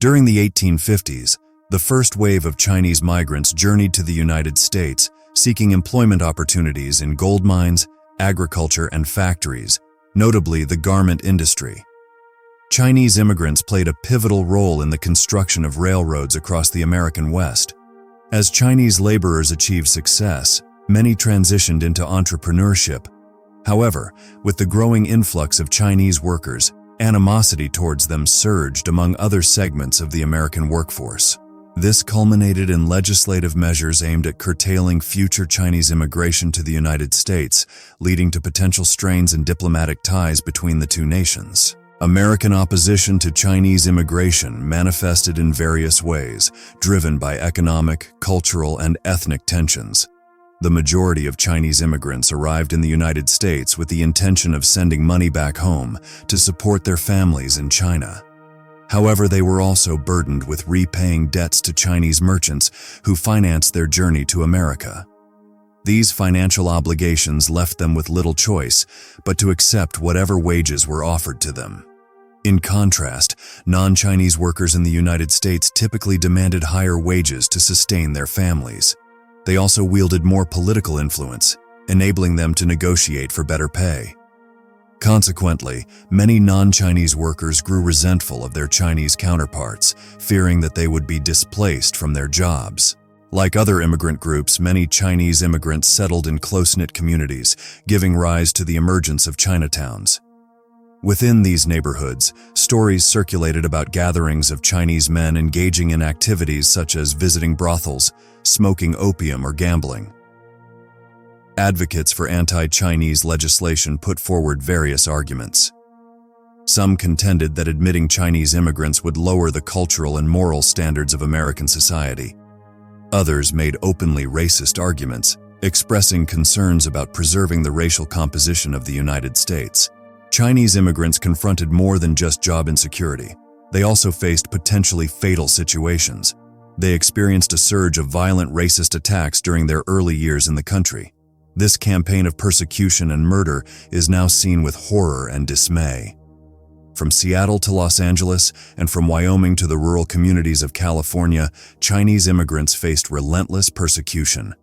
During the 1850s, the first wave of Chinese migrants journeyed to the United States, seeking employment opportunities in gold mines, agriculture, and factories, notably the garment industry. Chinese immigrants played a pivotal role in the construction of railroads across the American West. As Chinese laborers achieved success, many transitioned into entrepreneurship. However, with the growing influx of Chinese workers, animosity towards them surged among other segments of the American workforce. This culminated in legislative measures aimed at curtailing future Chinese immigration to the United States, leading to potential strains in diplomatic ties between the two nations. American opposition to Chinese immigration manifested in various ways, driven by economic, cultural, and ethnic tensions. The majority of Chinese immigrants arrived in the United States with the intention of sending money back home to support their families in China. However, they were also burdened with repaying debts to Chinese merchants who financed their journey to America. These financial obligations left them with little choice but to accept whatever wages were offered to them. In contrast, non-Chinese workers in the United States typically demanded higher wages to sustain their families. They also wielded more political influence, enabling them to negotiate for better pay. Consequently, many non-Chinese workers grew resentful of their Chinese counterparts, fearing that they would be displaced from their jobs. Like other immigrant groups, many Chinese immigrants settled in close-knit communities, giving rise to the emergence of Chinatowns. Within these neighborhoods, stories circulated about gatherings of Chinese men engaging in activities such as visiting brothels, smoking opium, or gambling. Advocates for anti-Chinese legislation put forward various arguments. Some contended that admitting Chinese immigrants would lower the cultural and moral standards of American society. Others made openly racist arguments, expressing concerns about preserving the racial composition of the United States. Chinese immigrants confronted more than just job insecurity. They also faced potentially fatal situations. They experienced a surge of violent racist attacks during their early years in the country. This campaign of persecution and murder is now seen with horror and dismay. From Seattle to Los Angeles and from Wyoming to the rural communities of California, Chinese immigrants faced relentless persecution.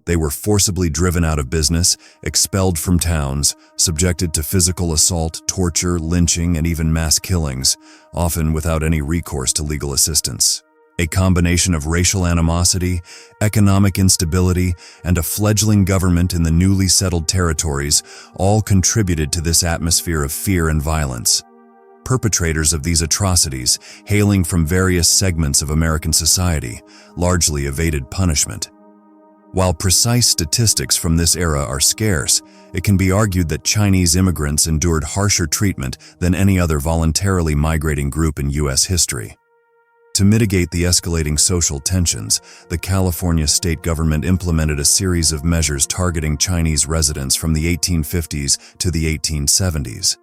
They were forcibly driven out of business, expelled from towns, subjected to physical assault, torture, lynching, and even mass killings, often without any recourse to legal assistance. A combination of racial animosity, economic instability, and a fledgling government in the newly settled territories all contributed to this atmosphere of fear and violence. Perpetrators of these atrocities, hailing from various segments of American society, largely evaded punishment. While precise statistics from this era are scarce, it can be argued that Chinese immigrants endured harsher treatment than any other voluntarily migrating group in U.S. history. To mitigate the escalating social tensions, the California state government implemented a series of measures targeting Chinese residents from the 1850s to the 1870s.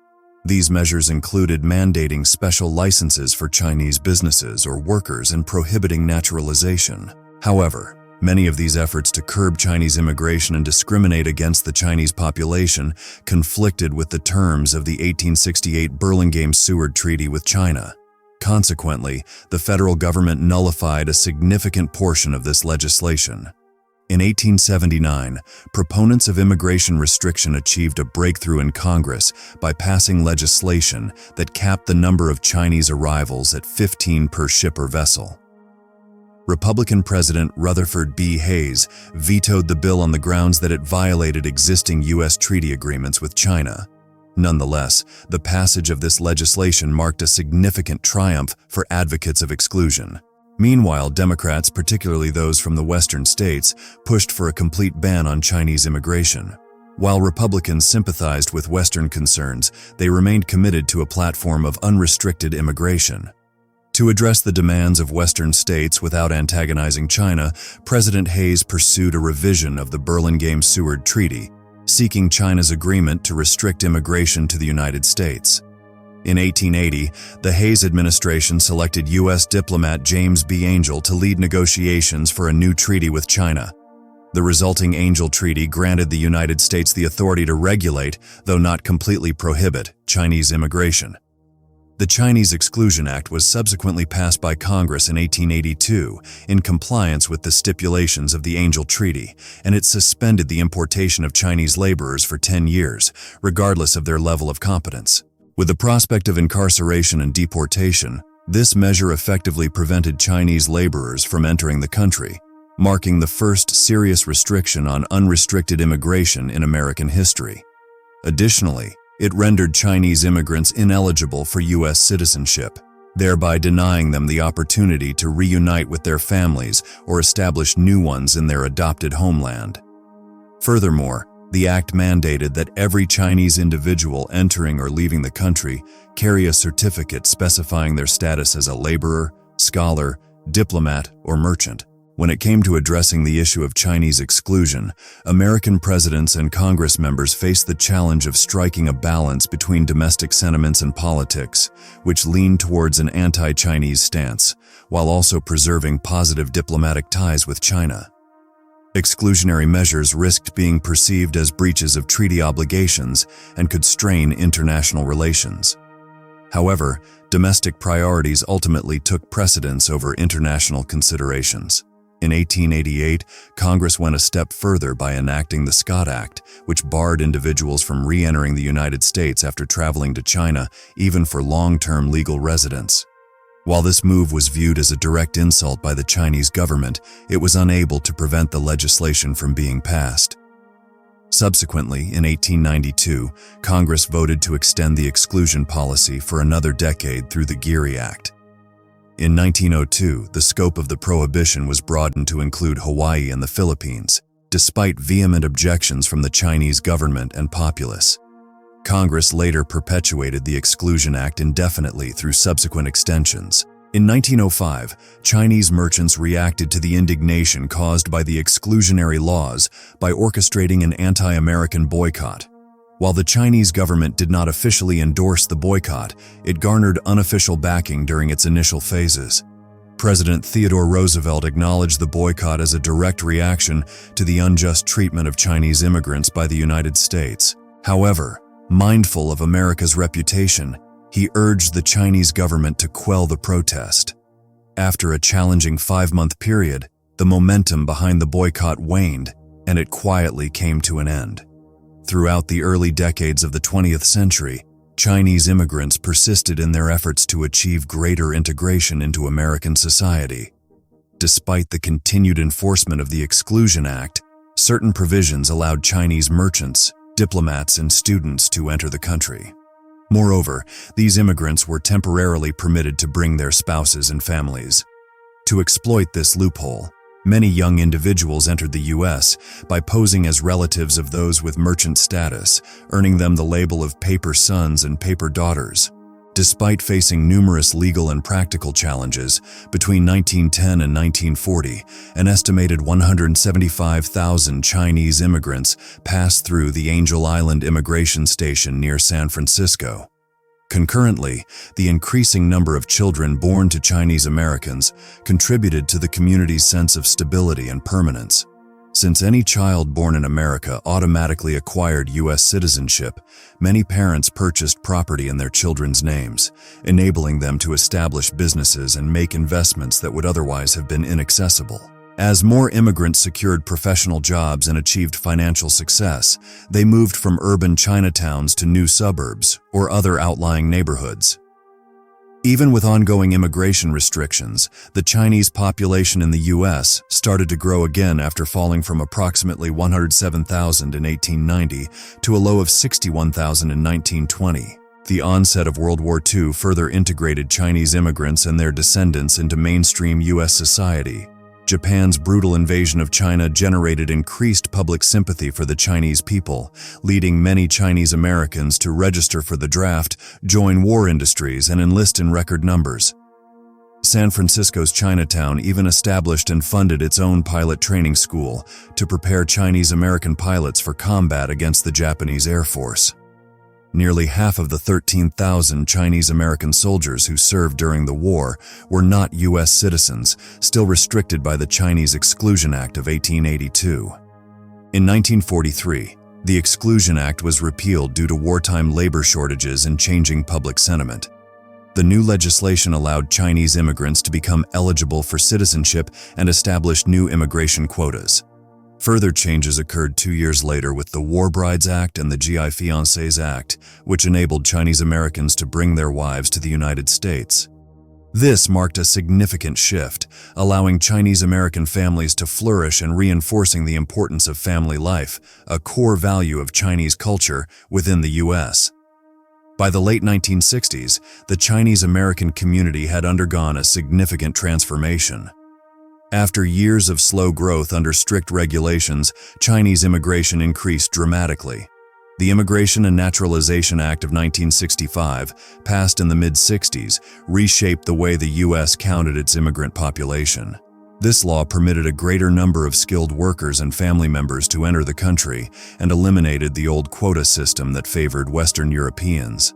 These measures included mandating special licenses for Chinese businesses or workers and prohibiting naturalization. However, many of these efforts to curb Chinese immigration and discriminate against the Chinese population conflicted with the terms of the 1868 Burlingame-Seward Treaty with China. Consequently, the federal government nullified a significant portion of this legislation. In 1879, proponents of immigration restriction achieved a breakthrough in Congress by passing legislation that capped the number of Chinese arrivals at 15 per ship or vessel. Republican President Rutherford B. Hayes vetoed the bill on the grounds that it violated existing U.S. treaty agreements with China. Nonetheless, the passage of this legislation marked a significant triumph for advocates of exclusion. Meanwhile, Democrats, particularly those from the western states, pushed for a complete ban on Chinese immigration. While Republicans sympathized with Western concerns, they remained committed to a platform of unrestricted immigration. To address the demands of Western states without antagonizing China, President Hayes pursued a revision of the Burlingame-Seward Treaty, seeking China's agreement to restrict immigration to the United States. In 1880, the Hayes administration selected U.S. diplomat James B. Angel to lead negotiations for a new treaty with China. The resulting Angel Treaty granted the United States the authority to regulate, though not completely prohibit, Chinese immigration. The Chinese Exclusion Act was subsequently passed by Congress in 1882 in compliance with the stipulations of the Angel Treaty, and it suspended the importation of Chinese laborers for 10 years, regardless of their level of competence. With the prospect of incarceration and deportation, this measure effectively prevented Chinese laborers from entering the country, marking the first serious restriction on unrestricted immigration in American history. Additionally, it rendered Chinese immigrants ineligible for U.S. citizenship, thereby denying them the opportunity to reunite with their families or establish new ones in their adopted homeland. Furthermore, the act mandated that every Chinese individual entering or leaving the country carry a certificate specifying their status as a laborer, scholar, diplomat, or merchant. When it came to addressing the issue of Chinese exclusion, American presidents and Congress members faced the challenge of striking a balance between domestic sentiments and politics, which leaned towards an anti-Chinese stance, while also preserving positive diplomatic ties with China. Exclusionary measures risked being perceived as breaches of treaty obligations and could strain international relations. However, domestic priorities ultimately took precedence over international considerations. In 1888, Congress went a step further by enacting the Scott Act, which barred individuals from re-entering the United States after traveling to China, even for long-term legal residence. While this move was viewed as a direct insult by the Chinese government, it was unable to prevent the legislation from being passed. Subsequently, in 1892, Congress voted to extend the exclusion policy for another decade through the WWII Act. In 1902, the scope of the prohibition was broadened to include Hawaii and the Philippines, despite vehement objections from the Chinese government and populace. Congress later perpetuated the Exclusion Act indefinitely through subsequent extensions. In 1905, Chinese merchants reacted to the indignation caused by the exclusionary laws by orchestrating an anti-American boycott. While the Chinese government did not officially endorse the boycott, it garnered unofficial backing during its initial phases. President Theodore Roosevelt acknowledged the boycott as a direct reaction to the unjust treatment of Chinese immigrants by the United States. However, mindful of America's reputation, he urged the Chinese government to quell the protest. After a challenging 5-month period, the momentum behind the boycott waned, and it quietly came to an end. Throughout the early decades of the 20th century, Chinese immigrants persisted in their efforts to achieve greater integration into American society. Despite the continued enforcement of the Exclusion Act, certain provisions allowed Chinese merchants, diplomats, and students to enter the country. Moreover, these immigrants were temporarily permitted to bring their spouses and families. To exploit this loophole, many young individuals entered the U.S. by posing as relatives of those with merchant status, earning them the label of paper sons and paper daughters. Despite facing numerous legal and practical challenges, between 1910 and 1940, an estimated 175,000 Chinese immigrants passed through the Angel Island immigration station near San Francisco. Concurrently, the increasing number of children born to Chinese Americans contributed to the community's sense of stability and permanence. Since any child born in America automatically acquired U.S. citizenship, many parents purchased property in their children's names, enabling them to establish businesses and make investments that would otherwise have been inaccessible. As more immigrants secured professional jobs and achieved financial success, they moved from urban Chinatowns to new suburbs or other outlying neighborhoods. Even with ongoing immigration restrictions, the Chinese population in the U.S. started to grow again after falling from approximately 107,000 in 1890 to a low of 61,000 in 1920. The onset of World War II further integrated Chinese immigrants and their descendants into mainstream U.S. society. Japan's brutal invasion of China generated increased public sympathy for the Chinese people, leading many Chinese Americans to register for the draft, join war industries, and enlist in record numbers. San Francisco's Chinatown even established and funded its own pilot training school to prepare Chinese American pilots for combat against the Japanese Air Force. Nearly half of the 13,000 Chinese American soldiers who served during the war were not U.S. citizens, still restricted by the Chinese Exclusion Act of 1882. In 1943, the Exclusion Act was repealed due to wartime labor shortages and changing public sentiment. The new legislation allowed Chinese immigrants to become eligible for citizenship and established new immigration quotas. Further changes occurred 2 years later with the War Brides Act and the GI Fiancés Act, which enabled Chinese Americans to bring their wives to the United States. This marked a significant shift, allowing Chinese American families to flourish and reinforcing the importance of family life, a core value of Chinese culture within the U.S. By the late 1960s, the Chinese American community had undergone a significant transformation. After years of slow growth under strict regulations, Chinese immigration increased dramatically. The Immigration and Naturalization Act of 1965, passed in the mid-60s, reshaped the way the U.S. counted its immigrant population. This law permitted a greater number of skilled workers and family members to enter the country and eliminated the old quota system that favored Western Europeans.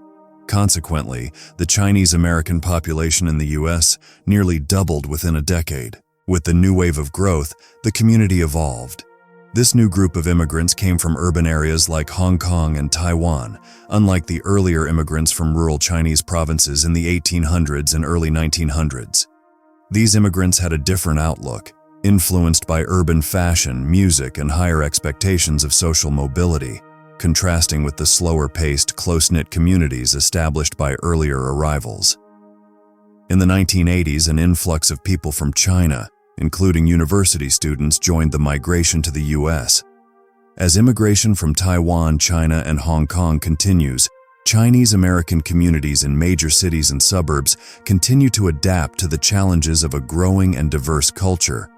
Consequently, the Chinese American population in the U.S. nearly doubled within a decade. With the new wave of growth, the community evolved. This new group of immigrants came from urban areas like Hong Kong and Taiwan, unlike the earlier immigrants from rural Chinese provinces in the 1800s and early 1900s. These immigrants had a different outlook, influenced by urban fashion, music, and higher expectations of social mobility, contrasting with the slower-paced, close-knit communities established by earlier arrivals. In the 1980s, an influx of people from China, including university students, joined the migration to the U.S. As immigration from Taiwan, China, and Hong Kong continues, Chinese American communities in major cities and suburbs continue to adapt to the challenges of a growing and diverse culture,